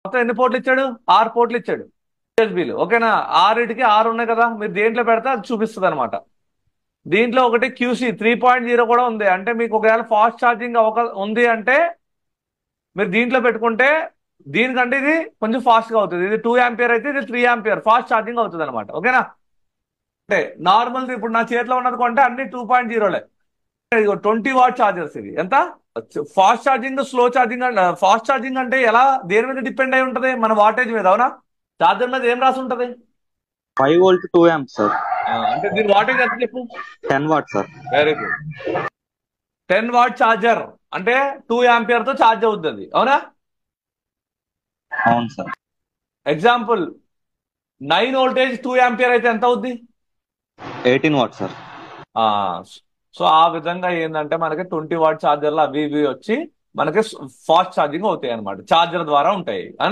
మొత్తం ఎన్ని పోర్ట్లు ఇచ్చాడు? 6 పోర్ట్లు ఇచ్చాడు యూఎస్బీలు. ఓకేనా? 6టికి 6 ఉన్నాయి కదా, మీరు దేంట్లో పెడితే అది చూపిస్తుంది అనమాట. దీంట్లో ఒకటి క్యూసీ 3.0 కూడా ఉంది. అంటే మీకు ఒకవేళ ఫాస్ట్ ఛార్జింగ్ ఉంది అంటే మీరు దీంట్లో పెట్టుకుంటే దీనికంటే ఇది కొంచెం ఫాస్ట్గా అవుతుంది. ఇది 2 ఆంపియర్ అయితే ఇది 3 ఆంపియర్ ఫాస్ట్ ఛార్జింగ్ అవుతుంది అనమాట. ఓకేనా? అంటే నార్మల్ ఇప్పుడు నా చేతిలో ఉన్నది కొంటే అన్ని 2.0లే. 20 వాట్ ఛార్జర్స్. ఇది ఎంత fast charging, slow charging? Fast charging అంటే ఎలా, దేని మీద డిపెండ్ అయి ఉంటుంది? మన వాటేజ్ మీద. అవునా? ఛార్జర్ మీద ఏం రాసి ఉంటుంది? 5 వోల్ట్ 2 amps సార్. అంటే దీని వాటేజ్ ఎంత చెప్పు? 10 what sir. Very good. 10 what charger అంటే 2 ఆంపియర్ తో ఛార్జ్ అవుతుంది. అవునా? అవును సార్. ఎగ్జాంపుల్ 9 వోల్టేజ్ 2 ఆంపియర్ అయితే ఎంత అవుద్ది? 18 వాట్ సార్. సో ఆ విధంగా ఏంటంటే మనకి 20 వాట్ ఛార్జర్లు అవి ఇవి వచ్చి మనకి ఫాస్ట్ ఛార్జింగ్ అవుతాయి అనమాట. ఛార్జర్ ద్వారా ఉంటాయి. అవునా?